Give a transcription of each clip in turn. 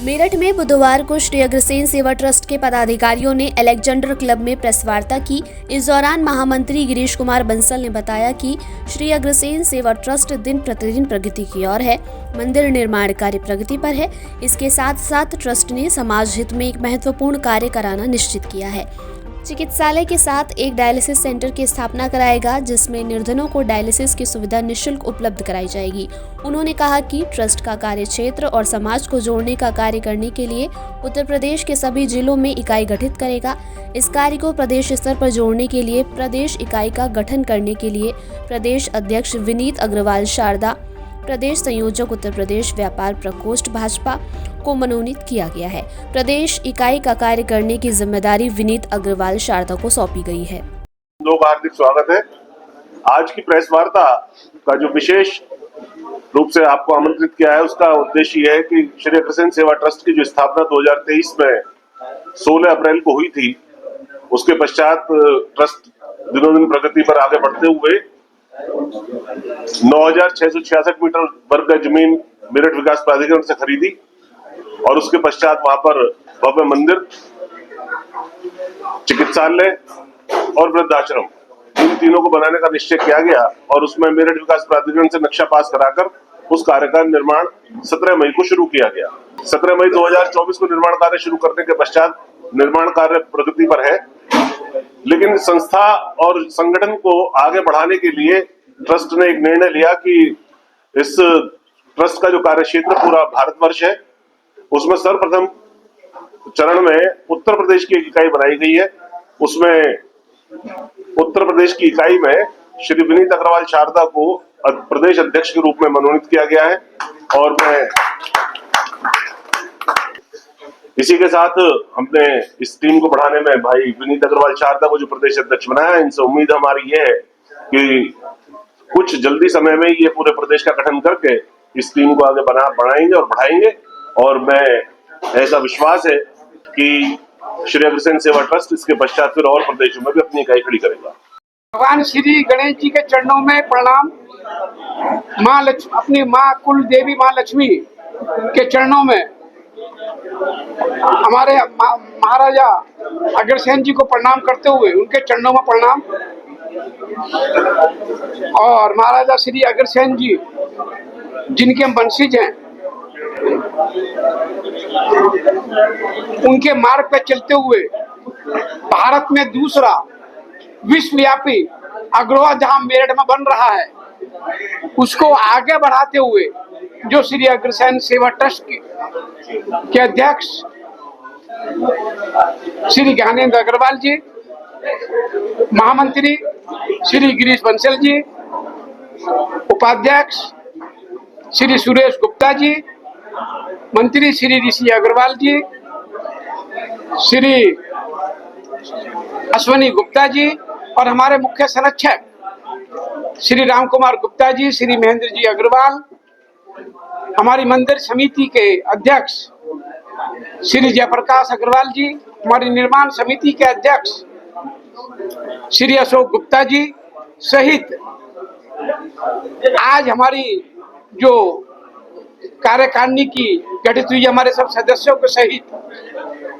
मेरठ में बुधवार को श्री अग्रसेन सेवा ट्रस्ट के पदाधिकारियों ने अलेक्जेंडर क्लब में प्रेस वार्ता की। इस दौरान महामंत्री गिरीश कुमार बंसल ने बताया कि श्री अग्रसेन सेवा ट्रस्ट दिन प्रतिदिन प्रगति की ओर है। मंदिर निर्माण कार्य प्रगति पर है। इसके साथ साथ ट्रस्ट ने समाज हित में एक महत्वपूर्ण कार्य कराना निश्चित किया है। चिकित्सालय के साथ एक डायलिसिस सेंटर की स्थापना कराएगा, जिसमें निर्धनों को डायलिसिस की सुविधा निःशुल्क उपलब्ध कराई जाएगी। उन्होंने कहा कि ट्रस्ट का कार्य क्षेत्र और समाज को जोड़ने का कार्य करने के लिए उत्तर प्रदेश के सभी जिलों में इकाई गठित करेगा। इस कार्य को प्रदेश स्तर पर जोड़ने के लिए प्रदेश इकाई का गठन करने के लिए प्रदेश अध्यक्ष विनीत अग्रवाल शारदा, प्रदेश संयोजक उत्तर प्रदेश व्यापार प्रकोष्ठ भाजपा को मनोनीत किया गया है। प्रदेश इकाई का कार्य करने की जिम्मेदारी विनीत अग्रवाल शारदा को सौंपी गई है। लोग हार्दिक स्वागत है। आज की प्रेस वार्ता का जो विशेष रूप से आपको आमंत्रित किया है, उसका उद्देश्य यह है कि श्री अग्रसेन सेवा ट्रस्ट की जो स्थापना 2023 में 16 अप्रैल को हुई थी, उसके पश्चात ट्रस्ट दिनों दिन प्रगति पर आगे बढ़ते हुए 9,666 मीटर वर्ग का जमीन मेरठ विकास प्राधिकरण से खरीदी और उसके पश्चात वहां पर भव्य मंदिर, चिकित्सालय और वृद्धाश्रम, इन तीनों को बनाने का निश्चय किया गया और उसमें मेरठ विकास प्राधिकरण से नक्शा पास कराकर उस कार्य का निर्माण 17 मई को शुरू किया गया। 17 मई 2024 को निर्माण कार्य शुरू करने के पश्चात निर्माण कार्य प्रगति पर है, लेकिन संस्था और संगठन को आगे बढ़ाने के लिए ट्रस्ट ने एक निर्णय लिया कि इस ट्रस्ट का जो कार्य क्षेत्र पूरा भारतवर्ष है, उसमें सर्वप्रथम चरण में उत्तर प्रदेश की एक इकाई बनाई गई है। उसमें उत्तर प्रदेश की इकाई में श्री विनीत अग्रवाल शारदा को प्रदेश अध्यक्ष के रूप में मनोनीत किया गया है और मैं इसी के साथ हमने इस टीम को बढ़ाने में भाई विनीत अग्रवाल शारदा को जो प्रदेश अध्यक्ष बनाया, इनसे उम्मीद हमारी ये है कि कुछ जल्दी समय में ये पूरे प्रदेश का गठन करके इस टीम को आगे बढ़ाएंगे और बढ़ाएंगे। और मैं ऐसा विश्वास है कि श्री अग्रसेन सेवा ट्रस्ट इसके पश्चात फिर और प्रदेशों में भी अपनी इकाई खड़ी करेगा। भगवान श्री गणेश जी के चरणों में प्रणाम। माँ लक्ष्मी, अपनी माँ कुल देवी माँ लक्ष्मी के चरणों में हमारे महाराजा अग्रसेन जी को प्रणाम करते हुए उनके चरणों में प्रणाम। और महाराजा श्री अग्रसेन जी जिनके वंशज हैं, उनके मार्ग पर चलते हुए भारत में दूसरा विश्वव्यापी अग्रवा धाम मेरठ में बन रहा है, उसको आगे बढ़ाते हुए जो श्री अग्रसेन सेवा ट्रस्ट के अध्यक्ष श्री ज्ञानेंद्र अग्रवाल जी, महामंत्री श्री गिरीश बंसल जी, उपाध्यक्ष श्री सुरेश गुप्ता जी, मंत्री श्री ऋषि अग्रवाल जी, श्री अश्वनी गुप्ता जी और हमारे मुख्य संरक्षक श्री राम कुमार गुप्ता जी, श्री महेंद्र जी अग्रवाल, हमारी मंदिर समिति के अध्यक्ष श्री जयप्रकाश अग्रवाल जी, हमारी निर्माण समिति के अध्यक्ष श्री अशोक गुप्ता जी सहित आज हमारी जो कार्यकारिणी की गठित हुई हमारे सब सदस्यों के सहित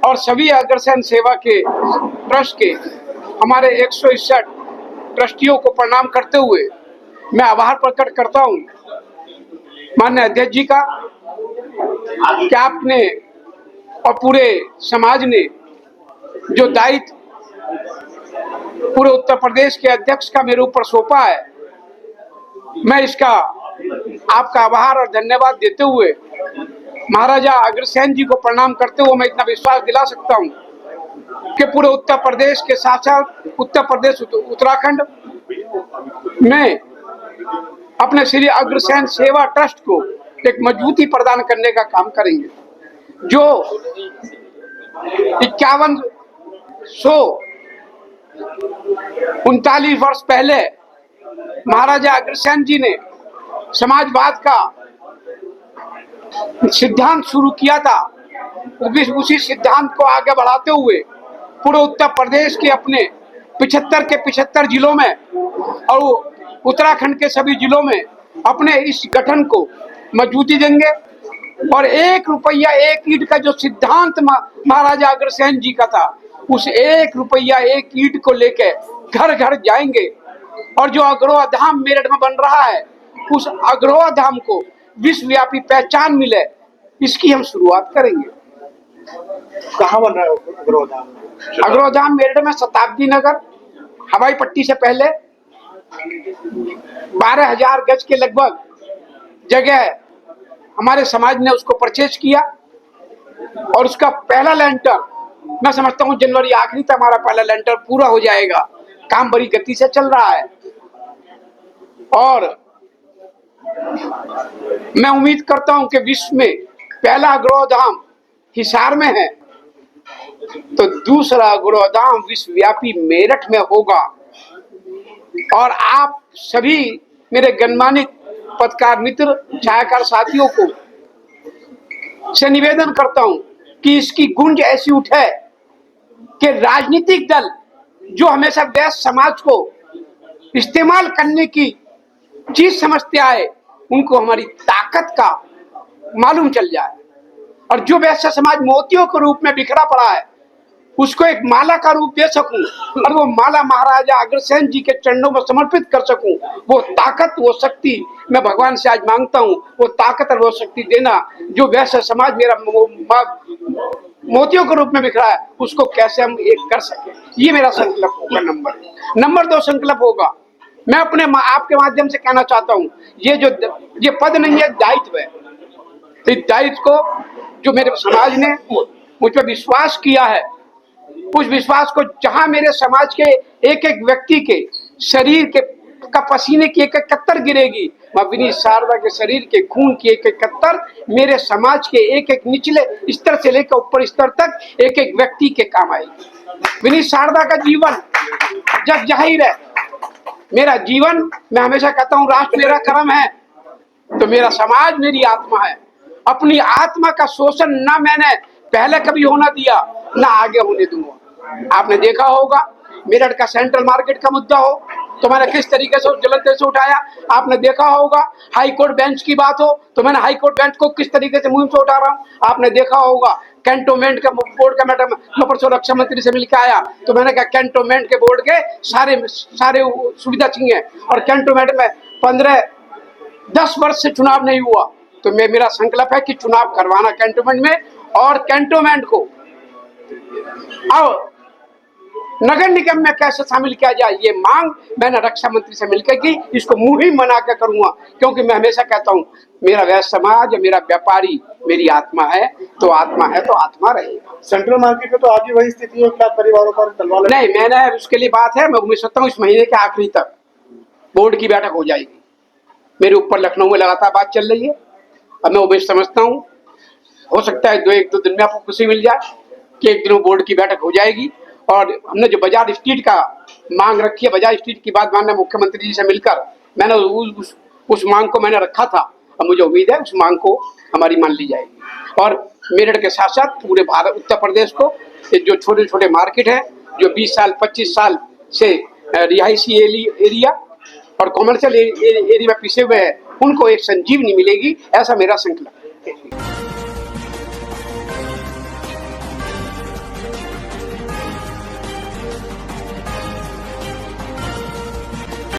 और सभी अग्रसेन सेवा के ट्रस्ट के हमारे 161 ट्रस्टियों को प्रणाम करते हुए मैं आभार प्रकट करता हूं माननीय अध्यक्ष जी का कि आपने और पूरे समाज ने जो दायित्व पूरे उत्तर प्रदेश के अध्यक्ष का मेरे ऊपर सौंपा है, मैं इसका आपका आभार और धन्यवाद देते हुए महाराजा अग्रसेन जी को प्रणाम करते हुए मैं इतना विश्वास दिला सकता हूं कि पूरे उत्तर प्रदेश के साथ साथ उत्तर प्रदेश उत्तराखंड में अपने श्री अग्रसेन सेवा ट्रस्ट को एक मजबूती प्रदान करने का काम करेंगे। जो 5139 वर्ष पहले महाराजा अग्रसेन जी ने समाजवाद का सिद्धांत शुरू किया था, उसी सिद्धांत को आगे बढ़ाते हुए पूरे उत्तर प्रदेश के अपने 75 के 75 जिलों में और उत्तराखंड के सभी जिलों में अपने इस गठन को मजबूती देंगे और 1 रुपया 1 ईंट का जो सिद्धांत महाराजा अग्रसेन जी का था, उस 1 रुपया 1 ईंट को लेके घर घर जाएंगे और जो अग्रवा धाम मेरठ में बन रहा है, उस अग्रवा धाम को विश्वव्यापी पहचान मिले, इसकी हम शुरुआत करेंगे। कहाँ बन रहा है अग्रवा धाम? अग्रवा धाम मेरठ में शताब्दी नगर हवाई पट्टी से पहले 12,000 गज के लगभग जगह हमारे समाज ने उसको परचेज किया और उसका पहला लेंटर मैं समझता हूँ जनवरी आखिरी तक हमारा पहला लेंटर पूरा हो जाएगा। काम बड़ी गति से चल रहा है और मैं उम्मीद करता हूं कि विश्व में पहला अग्रवा धाम हिसार में है तो दूसरा अग्रवा धाम विश्वव्यापी मेरठ में होगा। और आप सभी मेरे गणमान्य पत्रकार मित्र, छायाकार साथियों को से निवेदन करता हूं कि इसकी गूंज ऐसी उठे कि राजनीतिक दल जो हमेशा देश समाज को इस्तेमाल करने की चीज समझते आए, उनको हमारी ताकत का मालूम चल जाए और जो वैश्य समाज मोतियों के रूप में बिखरा पड़ा है उसको एक माला का रूप दे सकूं और वो माला महाराजा अग्रसेन जी के चरणों में समर्पित कर सकूं। वो ताकत, वो शक्ति मैं भगवान से आज मांगता हूं, वो ताकत और वो शक्ति देना जो वैश्य समाज मेरा मोतियों के रूप में बिखरा है, उसको कैसे हम एक कर सके, ये मेरा संकल्प होगा। नंबर 2 संकल्प होगा, मैं अपने आपके माध्यम से कहना चाहता हूं, ये पद नहीं है, दायित्व है। तो इस दायित्व को जो मेरे समाज ने मुझ पर विश्वास किया है, उस विश्वास को जहां मेरे समाज के एक एक व्यक्ति के शरीर के का पसीने की एक एक कत्तर गिरेगी, मां विनीत शारदा के शरीर के खून की एक एक कत्तर मेरे समाज के एक एक निचले स्तर से लेकर ऊपर स्तर तक एक एक व्यक्ति के काम आएगी। विनीत शारदा का जीवन जग जाहिर है, मेरा जीवन, मैं हमेशा कहता हूं राष्ट्र मेरा कर्म है तो मेरा समाज मेरी आत्मा है। अपनी आत्मा का शोषण ना मैंने पहले कभी होना दिया, ना आगे होने दूंगा। आपने देखा होगा मेरठ का सेंट्रल मार्केट का मुद्दा हो तो मैंने किस तरीके से जलंधर से उठाया। आपने देखा होगा हाई कोर्ट बेंच की बात हो तो मैंने हाई कोर्ट बेंच को किस तरीके से मुहिम से उठा रहा हूँ। आपने देखा होगा कैंटोनमेंट का बोर्ड का मैटर मैं परसों रक्षा मंत्री से मिलकर आया तो मैंने कहा कैंटोनमेंट के बोर्ड के सारे सुविधा चाहिए और कैंटोनमेंट में 10 वर्ष से चुनाव नहीं हुआ तो मेरा संकल्प है कि चुनाव करवाना कैंटोनमेंट में और कैंटोनमेंट को अब नगर निगम में कैसे शामिल किया जाए, ये मांग मैंने रक्षा मंत्री से मिलकर की। इसको मुहिम बना कर करूंगा क्योंकि मैं हमेशा कहता हूं मेरा वैश्य समाज, मेरा व्यापारी मेरी आत्मा है तो आत्मा है तो आत्मा रहेगा। सेंट्रल मार्केट में तो आज भी वही स्थिति है, क्या परिवारों पर तलवार नहीं, मैंने उसके लिए बात है, मैं उम्मीद करता हूँ इस महीने के आखिरी तक बोर्ड की बैठक हो जाएगी। मेरे ऊपर लखनऊ में लगातार बात चल रही है, अब मैं उम्मीद समझता हूँ हो सकता है 2 दिन में आपको खुशी मिल जाए कि एक दिन बोर्ड की बैठक हो जाएगी। और हमने जो बाजार स्ट्रीट का मांग रखी है, बाजार स्ट्रीट की बात माननीय मुख्यमंत्री जी से मिलकर मैंने उस मांग को मैंने रखा था और मुझे उम्मीद है उस मांग को हमारी मान ली जाएगी। और मेरठ के साथ साथ पूरे भारत उत्तर प्रदेश को जो छोटे छोटे मार्केट हैं जो 20 साल 25 साल से रिहायशी एरिया और कॉमर्शियल एरिया में पिसे हुए हैं, उनको एक संजीवनी मिलेगी, ऐसा मेरा संकल्प है।